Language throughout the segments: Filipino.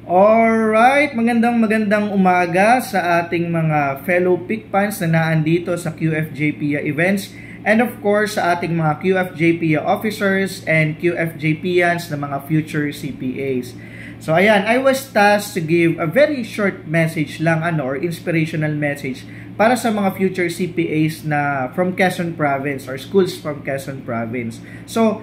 Alright, magandang umaga sa ating mga fellow PIC fans na naandito sa QFJPIA events and of course sa ating mga QFJPIA officers and QFJPians na mga future CPAs. So ayan, I was tasked to give a very short message lang or inspirational message para sa mga future CPAs na from Quezon Province or schools from Quezon Province. So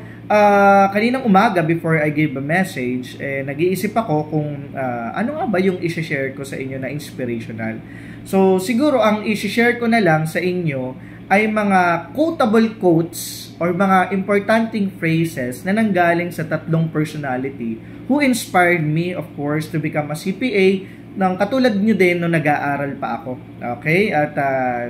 kaninang umaga before I gave a message, nag-iisip ako kung ano nga ba yung i-share ko sa inyo na inspirational. So siguro ang i-share ko na lang sa inyo ay mga quotable quotes or mga importanteng phrases na nanggaling sa tatlong personality who inspired me, of course, to become a CPA nang katulad nyo din nung nag-aaral pa ako. Okay? At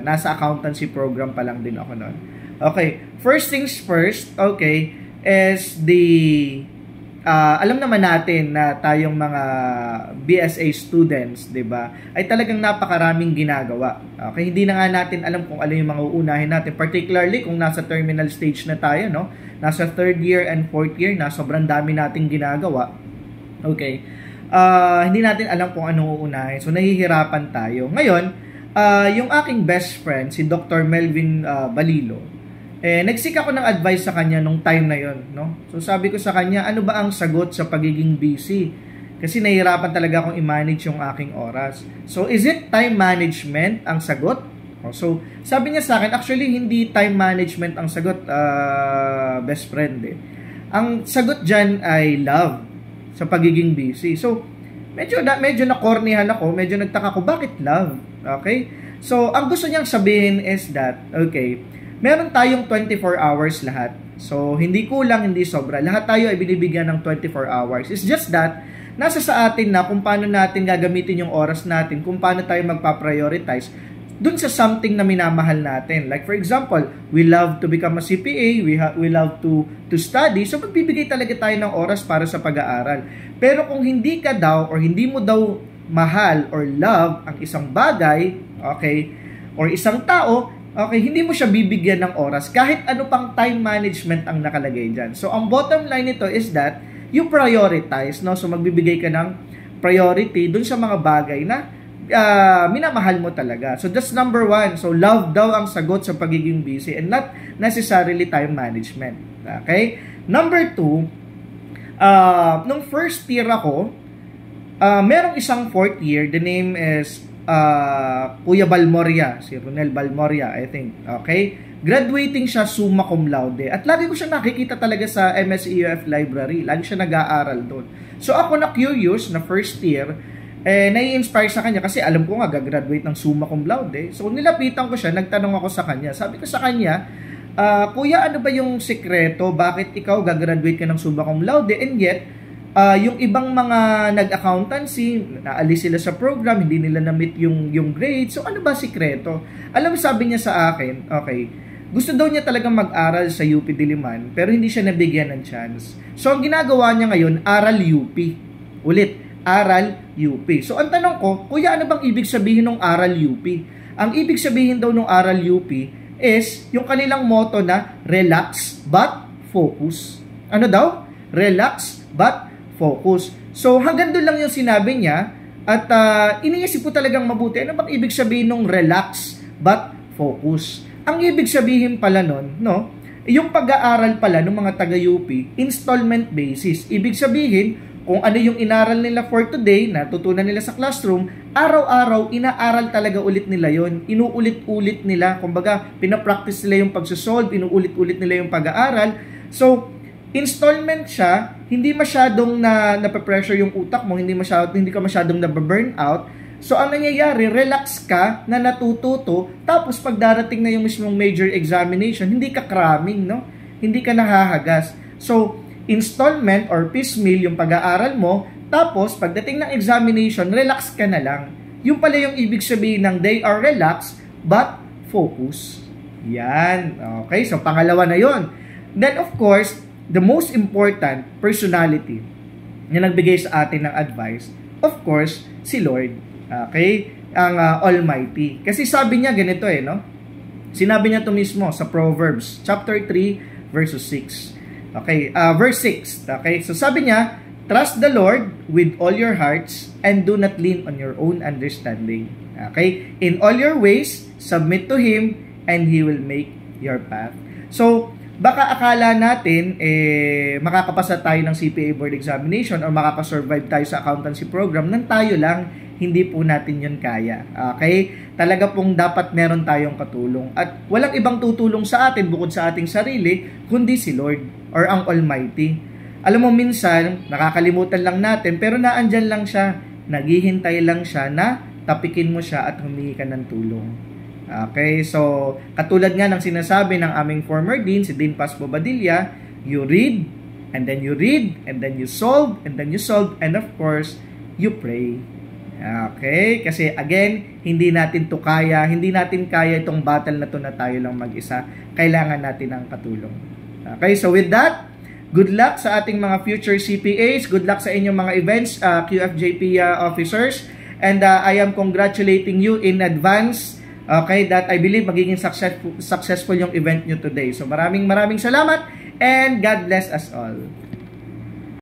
nasa accountancy program pa lang din ako noon. Okay, first things first, okay, is alam naman natin na tayong mga BSA students, 'di ba? Ay talagang napakaraming ginagawa. Okay, hindi na nga natin alam kung ano yung mga uunahin natin, particularly kung nasa terminal stage na tayo, no? Nasa 3rd year and 4th year na sobrang dami nating ginagawa. Okay. Hindi natin alam kung ano uunahin. So nahihirapan tayo. Ngayon, yung aking best friend si Dr. Melvin Balilo, nagsik ako ng advice sa kanya nung time na yon, no? So sabi ko sa kanya, ano ba ang sagot sa pagiging busy? Kasi nahihirapan talaga akong i-manage yung aking oras. So is it time management ang sagot? So sabi niya sa akin, actually hindi time management ang sagot, best friend eh. Ang sagot dyan ay love sa pagiging busy. So medyo na-cornyhan ako, medyo nagtaka ko, bakit love? Okay? So ang gusto niyang sabihin is that, okay, meron tayong 24 hours lahat. So, hindi kulang, hindi sobra. Lahat tayo ay binibigyan ng 24 hours. It's just that, nasa sa atin na kung paano natin gagamitin yung oras natin, kung paano tayo magpa-prioritize dun sa something na minamahal natin. Like for example, we love to become a CPA, we love to study, so magbibigay talaga tayo ng oras para sa pag-aaral. Pero kung hindi ka daw or hindi mo daw mahal or love ang isang bagay, okay, or isang tao, okay, hindi mo siya bibigyan ng oras kahit ano pang time management ang nakalagay dyan. So, ang bottom line nito is that you prioritize, no? So, magbibigay ka ng priority dun sa mga bagay na minamahal mo talaga. So, that's number 1. So, love daw ang sagot sa pagiging busy and not necessarily time management. Okay? Number 2, nung first year ako, merong isang 4th year, the name is Kuya Balmoria, si Ronel Balmoria, I think. Okay? Graduating siya summa cum laude. At lagi ko siya nakikita talaga sa MSEUF library. Lagi siya nag-aaral doon. So ako na curious na first year, nai-inspire sa kanya kasi alam ko nga gagraduate ng summa cum laude. So nilapitan ko siya, nagtanong ako sa kanya. Sabi ko sa kanya, Kuya, ano ba yung sekreto? Bakit ikaw gagraduate ka ng summa cum laude and yet yung ibang mga nag-accountancy, naalis sila sa program, hindi nila na-meet yung grade. So, ano ba sikreto? Alam mo, sabi niya sa akin, okay, gusto daw niya talagang mag-aral sa UP Diliman, pero hindi siya nabigyan ng chance. So, ang ginagawa niya ngayon, aral UP. Ulit, aral UP. So, ang tanong ko, Kuya, ano bang ibig sabihin ng aral UP? Ang ibig sabihin daw ng aral UP is yung kanilang motto na relax but focus. Ano daw? Relax but focus. So, hanggang doon lang yung sinabi niya at iniisip ko talagang mabuti. Ano bang ibig sabihin ng relax but focus? Ang ibig sabihin pala nun, no, yung pag-aaral pala ng mga taga-UP, installment basis. Ibig sabihin, kung ano yung inaral nila for today, natutunan nila sa classroom, araw-araw, inaaral talaga ulit nila yon, inuulit-ulit nila, kumbaga, pinapractice nila yung pagsusolve, inuulit-ulit nila yung pag-aaral. So, installment siya, hindi masyadong nape-pressure yung utak mo, hindi ka masyadong nabe-burn out. So, ang nangyayari, relax ka na natututo, tapos pag darating na yung mismong major examination, hindi ka cramming, no? Hindi ka nahahagas. So, installment or piecemeal yung pag-aaral mo, tapos pagdating ng examination, relax ka na lang. Yung pala yung ibig sabihin ng they are relaxed but focus. Yan. Okay, so pangalawa na yon. Then, of course, the most important personality na nagbigay sa atin ng advice, of course, si Lord. Okay? Ang Almighty. Kasi sabi niya ganito no? Sinabi niya to mismo sa Proverbs chapter 3 verses 6. Okay, verse 6. Okay? So sabi niya, Trust the Lord with all your hearts and do not lean on your own understanding. Okay? In all your ways, submit to Him and He will make your path. So, baka akala natin, makakapasa tayo ng CPA board examination or makakasurvive tayo sa accountancy program nang tayo lang. Hindi po natin yun kaya. Okay? Talaga pong dapat meron tayong katulong. At walang ibang tutulong sa atin bukod sa ating sarili, kundi si Lord or ang Almighty. Alam mo, minsan, nakakalimutan lang natin, pero naandyan lang siya. Naghihintay lang siya na tapikin mo siya at humingi ka ng tulong. Okay? So, katulad nga ng sinasabi ng aming former dean, si Dean Paz Bobadilla, you read, and then you read, and then you solve, and then you solve, and of course, you pray. Okay? Kasi again, hindi natin to kaya, hindi natin kaya itong battle na to na tayo lang mag-isa. Kailangan natin ng katulong. Okay? So with that, good luck sa ating mga future CPAs. Good luck sa inyong mga events, QFJP officers. And I am congratulating you in advance. Okay? That I believe magiging successful yung event nyo today. So maraming salamat and God bless us all.